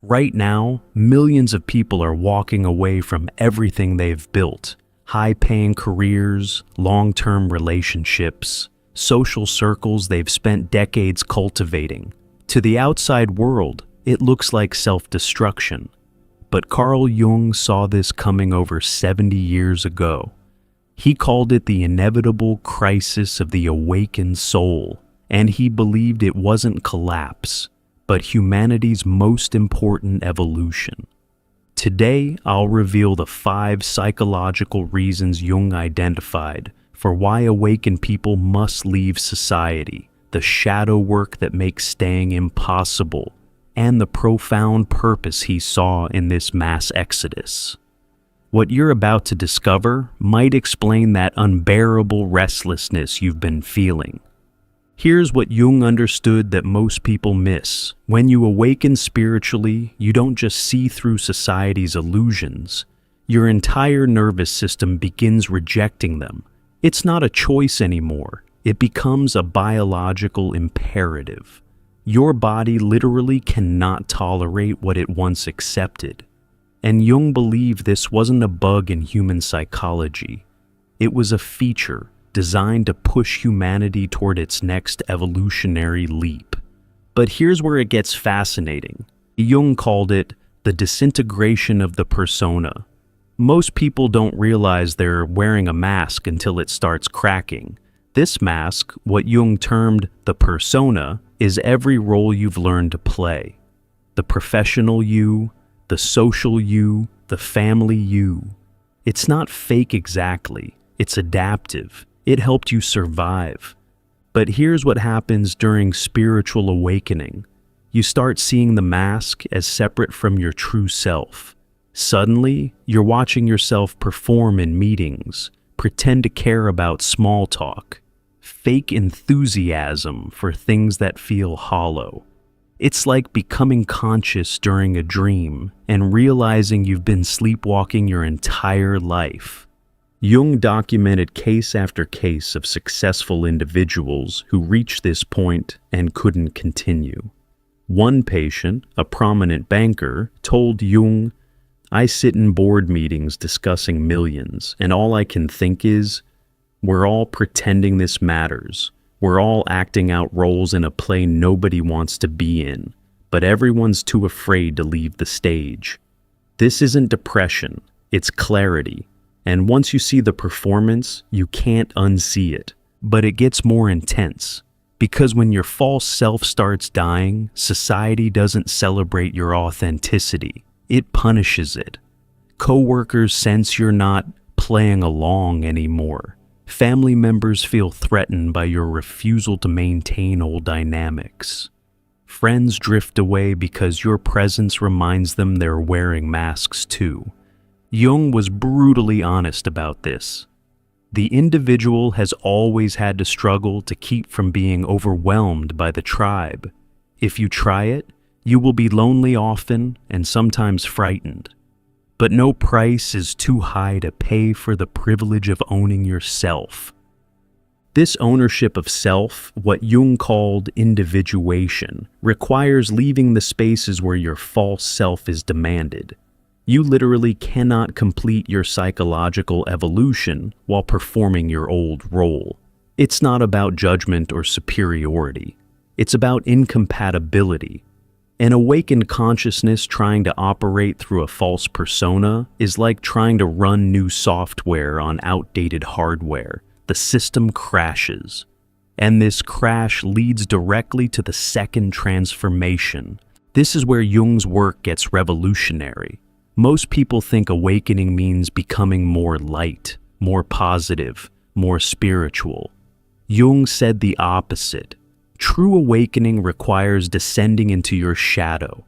Right now, millions of people are walking away from everything they've built. High-paying careers, long-term relationships, social circles they've spent decades cultivating. To the outside world, it looks like self-destruction. But Carl Jung saw this coming over 70 years ago. He called it the inevitable crisis of the awakened soul, and he believed it wasn't collapse, but humanity's most important evolution. Today, I'll reveal the 5 psychological reasons Jung identified for why awakened people must leave society, the shadow work that makes staying impossible, and the profound purpose he saw in this mass exodus. What you're about to discover might explain that unbearable restlessness you've been feeling. Here's what Jung understood that most people miss. When you awaken spiritually, you don't just see through society's illusions. Your entire nervous system begins rejecting them. It's not a choice anymore. It becomes a biological imperative. Your body literally cannot tolerate what it once accepted. And Jung believed this wasn't a bug in human psychology. It was a feature designed to push humanity toward its next evolutionary leap. But here's where it gets fascinating. Jung called it the disintegration of the persona. Most people don't realize they're wearing a mask until it starts cracking. This mask, what Jung termed the persona, is every role you've learned to play. The professional you, the social you, the family you. It's not fake exactly, it's adaptive. It helped you survive. But here's what happens during spiritual awakening. You start seeing the mask as separate from your true self. Suddenly, you're watching yourself perform in meetings, pretend to care about small talk, fake enthusiasm for things that feel hollow. It's like becoming conscious during a dream and realizing you've been sleepwalking your entire life. Jung documented case after case of successful individuals who reached this point and couldn't continue. One patient, a prominent banker, told Jung, "I sit in board meetings discussing millions, and all I can think is, we're all pretending this matters. We're all acting out roles in a play nobody wants to be in, but everyone's too afraid to leave the stage." This isn't depression, it's clarity. And once you see the performance, you can't unsee it. But it gets more intense. Because when your false self starts dying, society doesn't celebrate your authenticity. It punishes it. Coworkers sense you're not playing along anymore. Family members feel threatened by your refusal to maintain old dynamics. Friends drift away because your presence reminds them they're wearing masks too. Jung was brutally honest about this. The individual has always had to struggle to keep from being overwhelmed by the tribe. If you try it, you will be lonely often and sometimes frightened. But no price is too high to pay for the privilege of owning yourself. This ownership of self, what Jung called individuation, requires leaving the spaces where your false self is demanded. You literally cannot complete your psychological evolution while performing your old role. It's not about judgment or superiority. It's about incompatibility. An awakened consciousness trying to operate through a false persona is like trying to run new software on outdated hardware. The system crashes. And this crash leads directly to the second transformation. This is where Jung's work gets revolutionary. Most people think awakening means becoming more light, more positive, more spiritual. Jung said the opposite. True awakening requires descending into your shadow.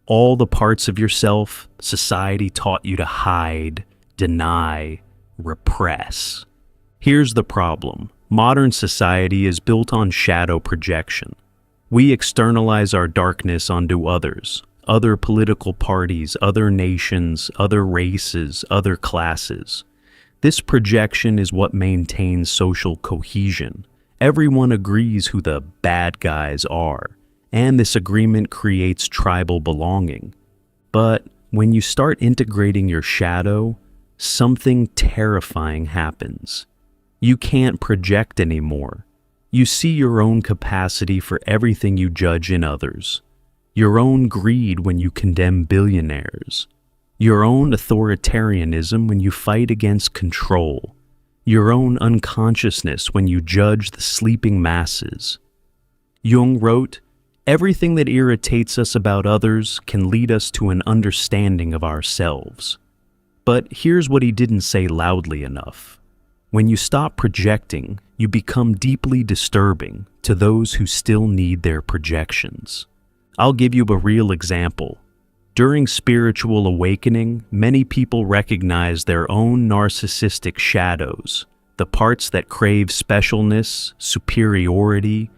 All the parts of yourself society taught you to hide, deny, repress. Here's the problem. Modern society is built on shadow projection. We externalize our darkness onto others. Other political parties, other nations, other races, other classes. This projection is what maintains social cohesion. Everyone agrees who the bad guys are, and this agreement creates tribal belonging. But when you start integrating your shadow, something terrifying happens. You can't project anymore. You see your own capacity for everything you judge in others, your own greed when you condemn billionaires, your own authoritarianism when you fight against control, your own unconsciousness when you judge the sleeping masses. Jung wrote, "Everything that irritates us about others can lead us to an understanding of ourselves." But here's what he didn't say loudly enough. When you stop projecting, you become deeply disturbing to those who still need their projections. I'll give you a real example. During spiritual awakening, many people recognize their own narcissistic shadows, the parts that crave specialness, superiority,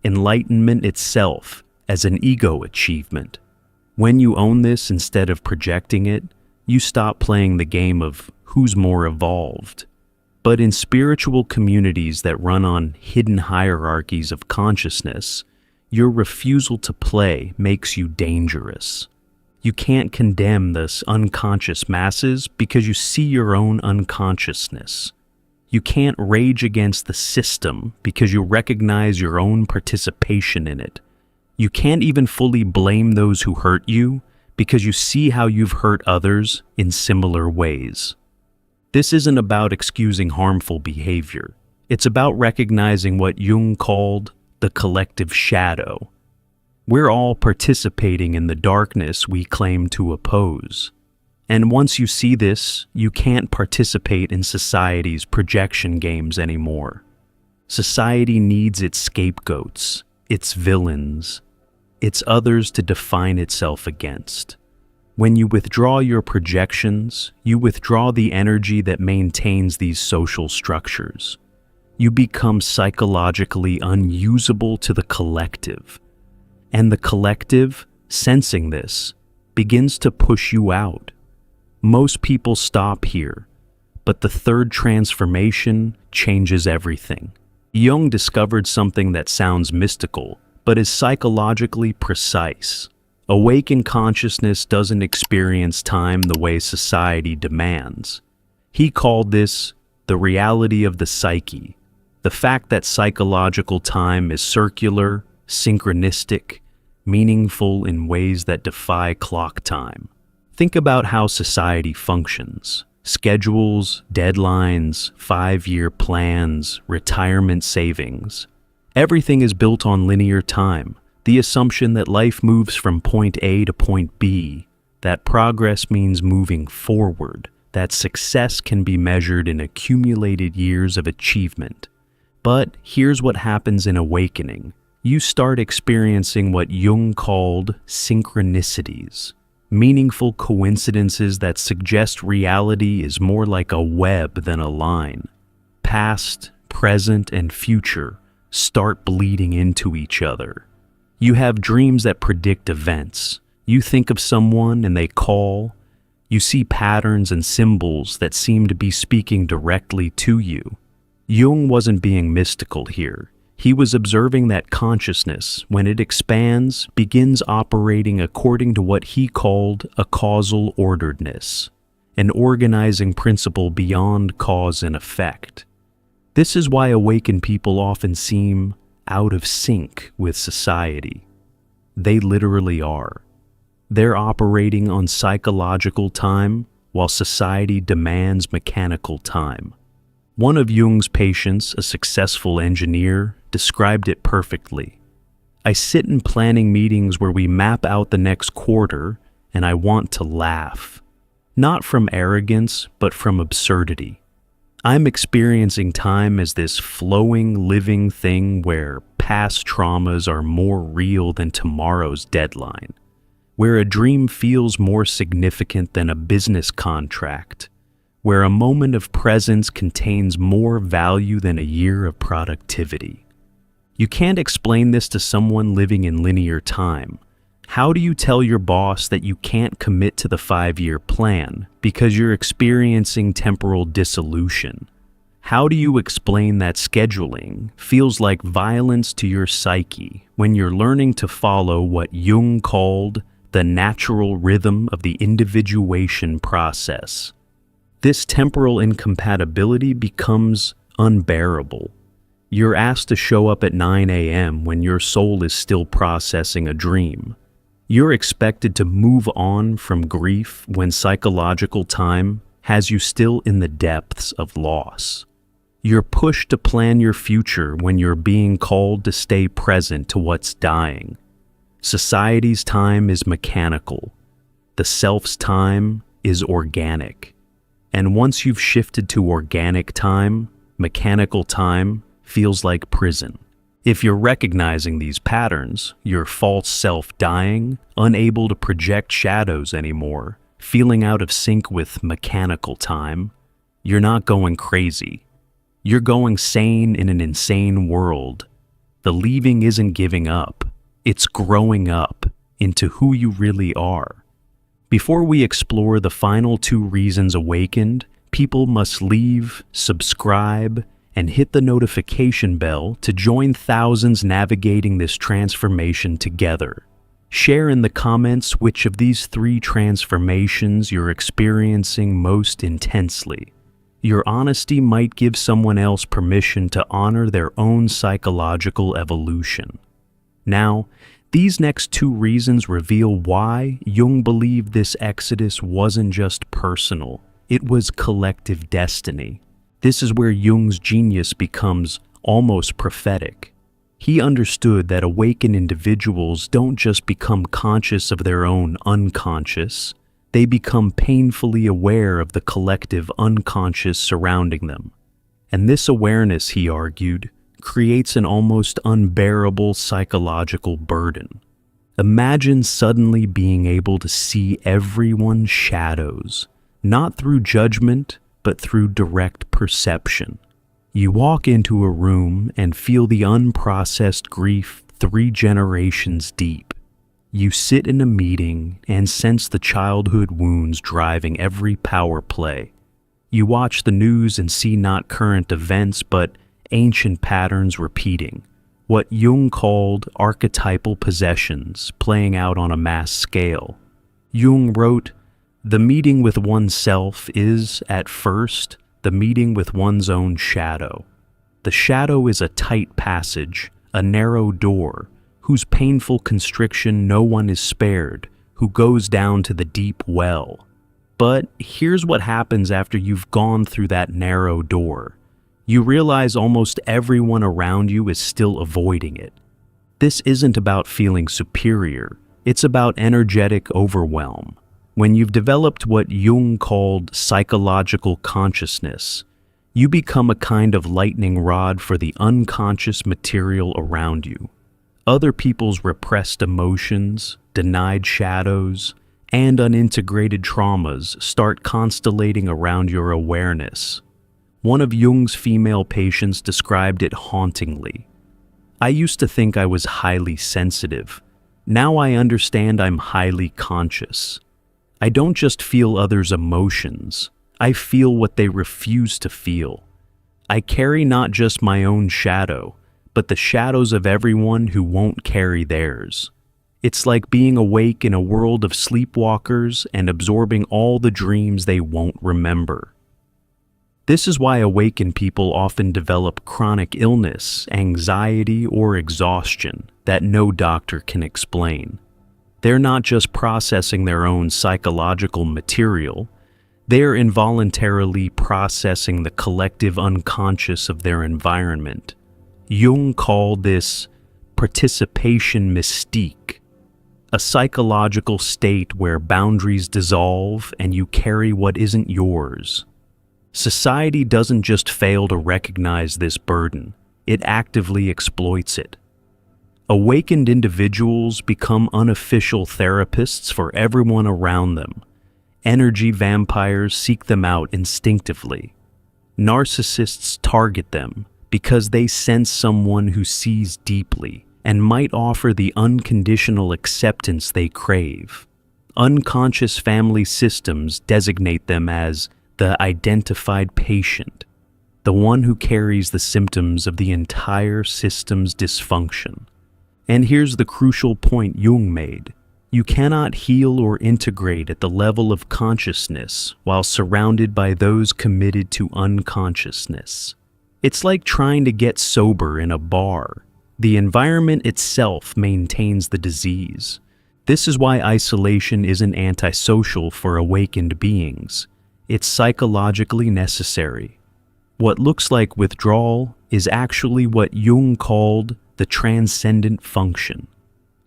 enlightenment itself, as an ego achievement. When you own this instead of projecting it, you stop playing the game of who's more evolved. But in spiritual communities that run on hidden hierarchies of consciousness, your refusal to play makes you dangerous. You can't condemn this unconscious masses because you see your own unconsciousness. You can't rage against the system because you recognize your own participation in it. You can't even fully blame those who hurt you because you see how you've hurt others in similar ways. This isn't about excusing harmful behavior. It's about recognizing what Jung called the collective shadow. We're all participating in the darkness we claim to oppose. And once you see this, you can't participate in society's projection games anymore. Society needs its scapegoats, its villains, its others to define itself against. When you withdraw your projections, you withdraw the energy that maintains these social structures. You become psychologically unusable to the collective. And the collective, sensing this, begins to push you out. Most people stop here, but the third transformation changes everything. Jung discovered something that sounds mystical, but is psychologically precise. Awakened consciousness doesn't experience time the way society demands. He called this the reality of the psyche, the fact that psychological time is circular, synchronistic, meaningful in ways that defy clock time. Think about how society functions. Schedules, deadlines, 5-year plans, retirement savings. Everything is built on linear time. The assumption that life moves from point A to point B, that progress means moving forward, that success can be measured in accumulated years of achievement. But here's what happens in awakening. You start experiencing what Jung called synchronicities, meaningful coincidences that suggest reality is more like a web than a line. Past, present, and future start bleeding into each other. You have dreams that predict events. You think of someone and they call. You see patterns and symbols that seem to be speaking directly to you. Jung wasn't being mystical here. He was observing that consciousness, when it expands, begins operating according to what he called a causal orderedness, an organizing principle beyond cause and effect. This is why awakened people often seem out of sync with society. They literally are. They're operating on psychological time while society demands mechanical time. One of Jung's patients, a successful engineer, described it perfectly. I sit in planning meetings where we map out the next quarter and I want to laugh. Not from arrogance, but from absurdity. I'm experiencing time as this flowing, living thing where past traumas are more real than tomorrow's deadline, where a dream feels more significant than a business contract, where a moment of presence contains more value than a year of productivity. You can't explain this to someone living in linear time. How do you tell your boss that you can't commit to the 5-year plan because you're experiencing temporal dissolution? How do you explain that scheduling feels like violence to your psyche when you're learning to follow what Jung called the natural rhythm of the individuation process. This temporal incompatibility becomes unbearable. You're asked to show up at 9 a.m. when your soul is still processing a dream. You're expected to move on from grief when psychological time has you still in the depths of loss. You're pushed to plan your future when you're being called to stay present to what's dying. Society's time is mechanical. The self's time is organic. And once you've shifted to organic time, mechanical time feels like prison. If you're recognizing these patterns, your false self dying, unable to project shadows anymore, feeling out of sync with mechanical time, you're not going crazy. You're going sane in an insane world. The leaving isn't giving up. It's growing up into who you really are. Before we explore the final 2 reasons awakened, people must leave, subscribe, and hit the notification bell to join thousands navigating this transformation together. Share in the comments which of these 3 transformations you're experiencing most intensely. Your honesty might give someone else permission to honor their own psychological evolution. Now, these next 2 reasons reveal why Jung believed this exodus wasn't just personal, it was collective destiny. This is where Jung's genius becomes almost prophetic. He understood that awakened individuals don't just become conscious of their own unconscious, they become painfully aware of the collective unconscious surrounding them. And this awareness, he argued, creates an almost unbearable psychological burden. Imagine suddenly being able to see everyone's shadows, not through judgment, but through direct perception. You walk into a room and feel the unprocessed grief 3 generations deep. You sit in a meeting and sense the childhood wounds driving every power play. You watch the news and see not current events, but ancient patterns repeating, what Jung called archetypal possessions playing out on a mass scale. Jung wrote, "The meeting with oneself is, at first, the meeting with one's own shadow. The shadow is a tight passage, a narrow door, whose painful constriction no one is spared, who goes down to the deep well. But here's what happens after you've gone through that narrow door. You realize almost everyone around you is still avoiding it. This isn't about feeling superior, it's about energetic overwhelm. When you've developed what Jung called psychological consciousness, you become a kind of lightning rod for the unconscious material around you. Other people's repressed emotions, denied shadows, and unintegrated traumas start constellating around your awareness. One of Jung's female patients described it hauntingly. "I used to think I was highly sensitive. Now I understand I'm highly conscious. I don't just feel others' emotions, I feel what they refuse to feel. I carry not just my own shadow, but the shadows of everyone who won't carry theirs. It's like being awake in a world of sleepwalkers and absorbing all the dreams they won't remember." This is why awakened people often develop chronic illness, anxiety, or exhaustion that no doctor can explain. They're not just processing their own psychological material, they're involuntarily processing the collective unconscious of their environment. Jung called this participation mystique, a psychological state where boundaries dissolve and you carry what isn't yours. Society doesn't just fail to recognize this burden, it actively exploits it. Awakened individuals become unofficial therapists for everyone around them. Energy vampires seek them out instinctively. Narcissists target them because they sense someone who sees deeply and might offer the unconditional acceptance they crave. Unconscious family systems designate them as the identified patient, the one who carries the symptoms of the entire system's dysfunction. And here's the crucial point Jung made. You cannot heal or integrate at the level of consciousness while surrounded by those committed to unconsciousness. It's like trying to get sober in a bar. The environment itself maintains the disease. This is why isolation isn't antisocial for awakened beings. It's psychologically necessary. What looks like withdrawal is actually what Jung called the transcendent function,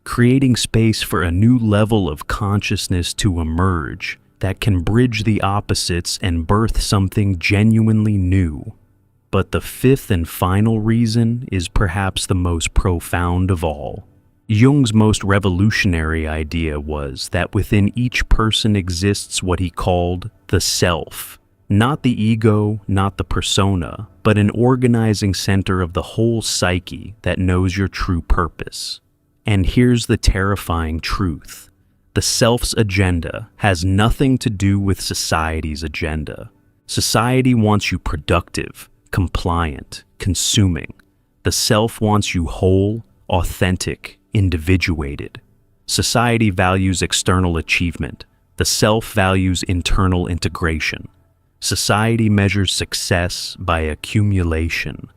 creating space for a new level of consciousness to emerge that can bridge the opposites and birth something genuinely new. But the fifth and final reason is perhaps the most profound of all. Jung's most revolutionary idea was that within each person exists what he called the self. Not the ego, not the persona, but an organizing center of the whole psyche that knows your true purpose. And here's the terrifying truth. The self's agenda has nothing to do with society's agenda. Society wants you productive, compliant, consuming. The self wants you whole, authentic, individuated. Society values external achievement. The self values internal integration. Society measures success by accumulation.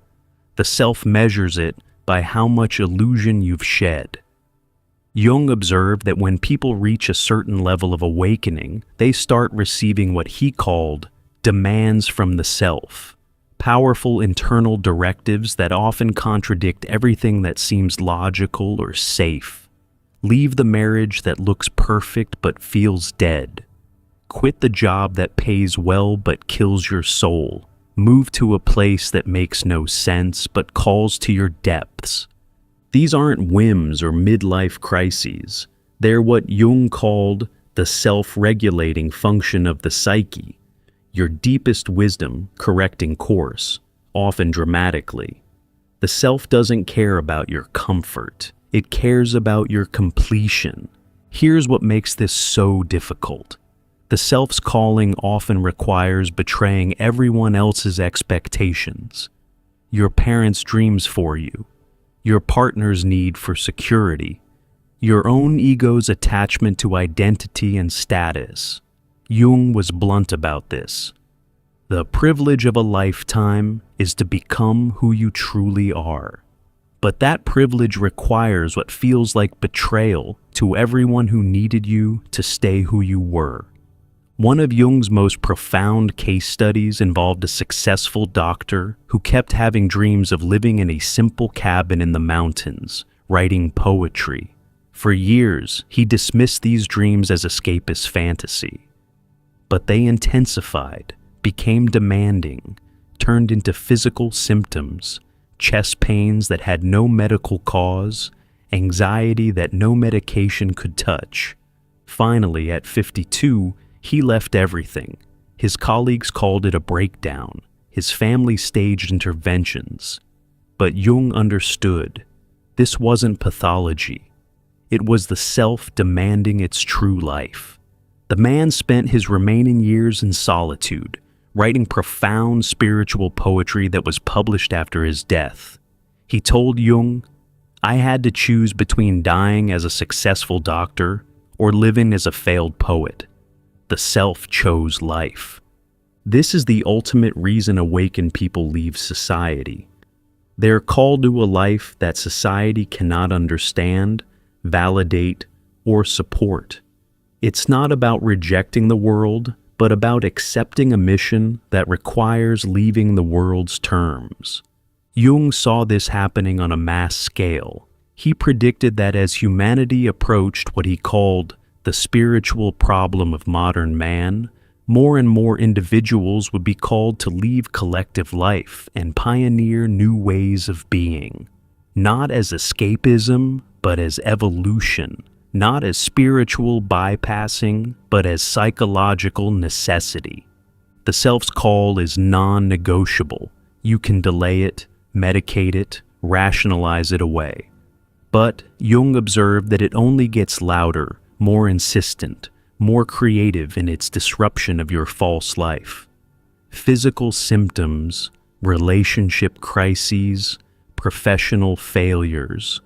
The self measures it by how much illusion you've shed. Jung observed that when people reach a certain level of awakening, they start receiving what he called demands from the self, powerful internal directives that often contradict everything that seems logical or safe. Leave the marriage that looks perfect but feels dead. Quit the job that pays well but kills your soul. Move to a place that makes no sense but calls to your depths. These aren't whims or midlife crises. They're what Jung called the self-regulating function of the psyche, your deepest wisdom correcting course, often dramatically. The self doesn't care about your comfort. It cares about your completion. Here's what makes this so difficult. The self's calling often requires betraying everyone else's expectations, your parents' dreams for you, your partner's need for security, your own ego's attachment to identity and status. Jung was blunt about this. The privilege of a lifetime is to become who you truly are. But that privilege requires what feels like betrayal to everyone who needed you to stay who you were. One of Jung's most profound case studies involved a successful doctor who kept having dreams of living in a simple cabin in the mountains, writing poetry. For years, he dismissed these dreams as escapist fantasy. But they intensified, became demanding, turned into physical symptoms, chest pains that had no medical cause, anxiety that no medication could touch. Finally, at 52, he left everything. His colleagues called it a breakdown. His family staged interventions. But Jung understood. This wasn't pathology. It was the self demanding its true life. The man spent his remaining years in solitude, writing profound spiritual poetry that was published after his death. He told Jung, "I had to choose between dying as a successful doctor or living as a failed poet. The self chose life." This is the ultimate reason awakened people leave society. They're called to a life that society cannot understand, validate, or support. It's not about rejecting the world, but about accepting a mission that requires leaving the world's terms. Jung saw this happening on a mass scale. He predicted that as humanity approached what he called the spiritual problem of modern man, more and more individuals would be called to leave collective life and pioneer new ways of being. Not as escapism, but as evolution. Not as spiritual bypassing, but as psychological necessity. The self's call is non-negotiable. You can delay it, medicate it, rationalize it away. But Jung observed that it only gets louder, more insistent, more creative in its disruption of your false life. Physical symptoms, relationship crises, professional failures,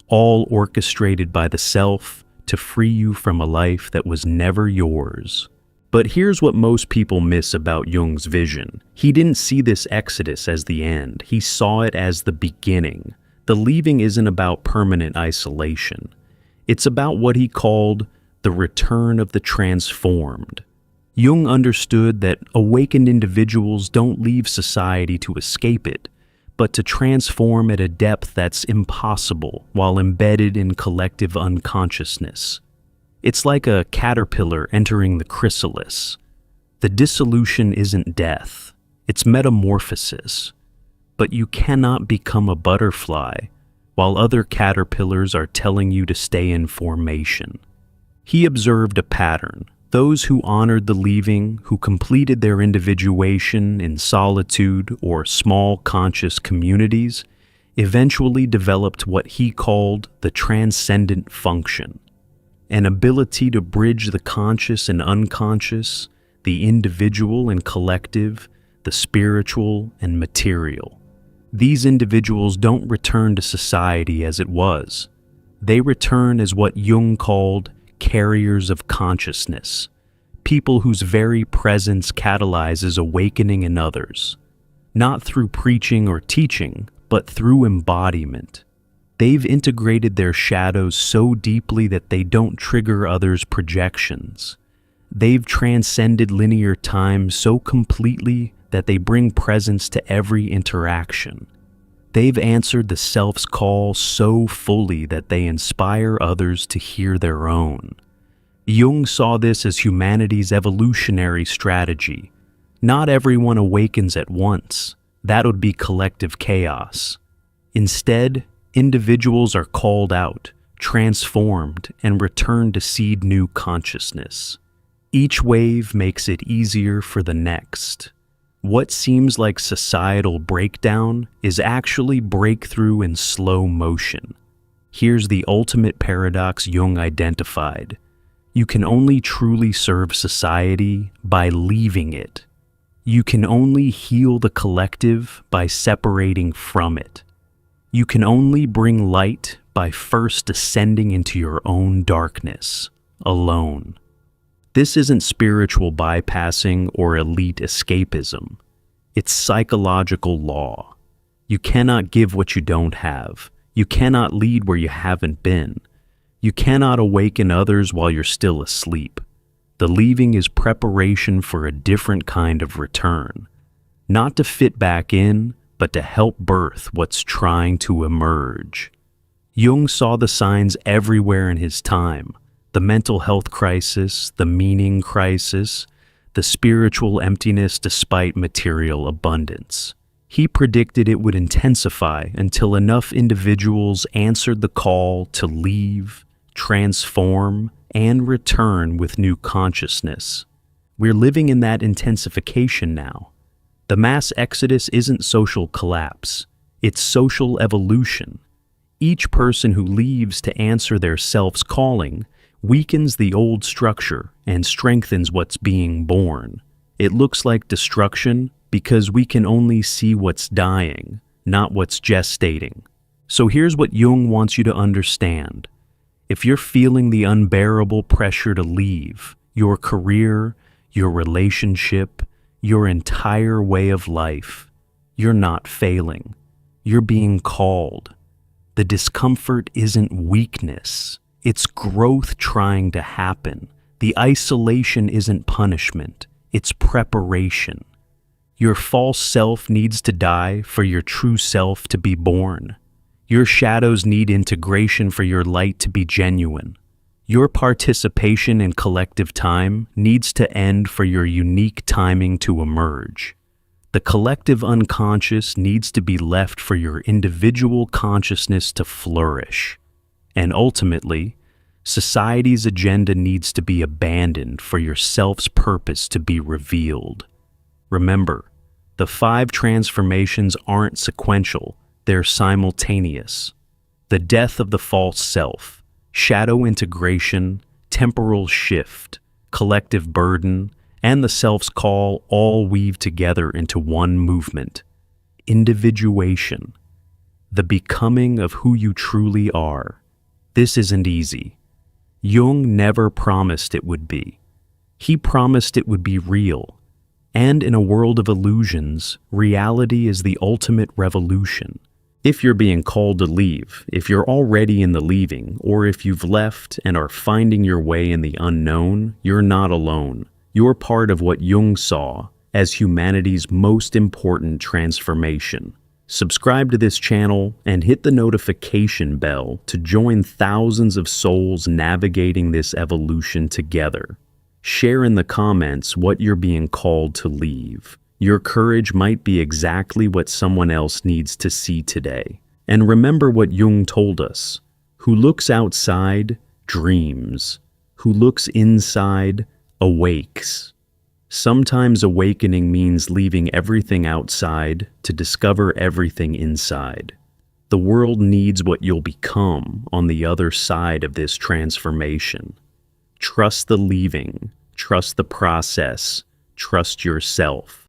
all orchestrated by the self to free you from a life that was never yours. But here's what most people miss about Jung's vision. He didn't see this exodus as the end. He saw it as the beginning. The leaving isn't about permanent isolation. It's about what he called the return of the transformed. Jung understood that awakened individuals don't leave society to escape it, but to transform at a depth that's impossible while embedded in collective unconsciousness. It's like a caterpillar entering the chrysalis. The dissolution isn't death, it's metamorphosis. But you cannot become a butterfly while other caterpillars are telling you to stay in formation. He observed a pattern. Those who honored the leaving, who completed their individuation in solitude or small conscious communities, eventually developed what he called the transcendent function, an ability to bridge the conscious and unconscious, the individual and collective, the spiritual and material. These individuals don't return to society as it was. They return as what Jung called carriers of consciousness, people whose very presence catalyzes awakening in others, not through preaching or teaching, but through embodiment. They've integrated their shadows so deeply that they don't trigger others' projections. They've transcended linear time so completely that they bring presence to every interaction. They've answered the self's call so fully that they inspire others to hear their own. Jung saw this as humanity's evolutionary strategy. Not everyone awakens at once. That would be collective chaos. Instead, individuals are called out, transformed, and return to seed new consciousness. Each wave makes it easier for the next. What seems like societal breakdown is actually breakthrough in slow motion. Here's the ultimate paradox Jung identified. You can only truly serve society by leaving it. You can only heal the collective by separating from it. You can only bring light by first descending into your own darkness, alone. This isn't spiritual bypassing or elite escapism. It's psychological law. You cannot give what you don't have. You cannot lead where you haven't been. You cannot awaken others while you're still asleep. The leaving is preparation for a different kind of return. Not to fit back in, but to help birth what's trying to emerge. Jung saw the signs everywhere in his time. The mental health crisis, the meaning crisis, the spiritual emptiness despite material abundance. He predicted it would intensify until enough individuals answered the call to leave, transform, and return with new consciousness. We're living in that intensification now. The mass exodus isn't social collapse, it's social evolution. Each person who leaves to answer their self's calling weakens the old structure and strengthens what's being born. It looks like destruction because we can only see what's dying, not what's gestating. So here's what Jung wants you to understand. If you're feeling the unbearable pressure to leave, your career, your relationship, your entire way of life, you're not failing. You're being called. The discomfort isn't weakness. It's growth trying to happen. The isolation isn't punishment. It's preparation. Your false self needs to die for your true self to be born. Your shadows need integration for your light to be genuine. Your participation in collective time needs to end for your unique timing to emerge. The collective unconscious needs to be left for your individual consciousness to flourish. And ultimately, society's agenda needs to be abandoned for your self's purpose to be revealed. Remember, the 5 transformations aren't sequential, they're simultaneous. The death of the false self, shadow integration, temporal shift, collective burden, and the self's call all weave together into one movement. Individuation, the becoming of who you truly are. This isn't easy. Jung never promised it would be. He promised it would be real. And in a world of illusions, reality is the ultimate revolution. If you're being called to leave, if you're already in the leaving, or if you've left and are finding your way in the unknown, you're not alone. You're part of what Jung saw as humanity's most important transformation. Subscribe to this channel and hit the notification bell to join thousands of souls navigating this evolution together. Share in the comments what you're being called to leave. Your courage might be exactly what someone else needs to see today. And remember what Jung told us: who looks outside dreams, who looks inside awakes. Sometimes awakening means leaving everything outside to discover everything inside. The world needs what you'll become on the other side of this transformation. Trust the leaving, trust the process, trust yourself.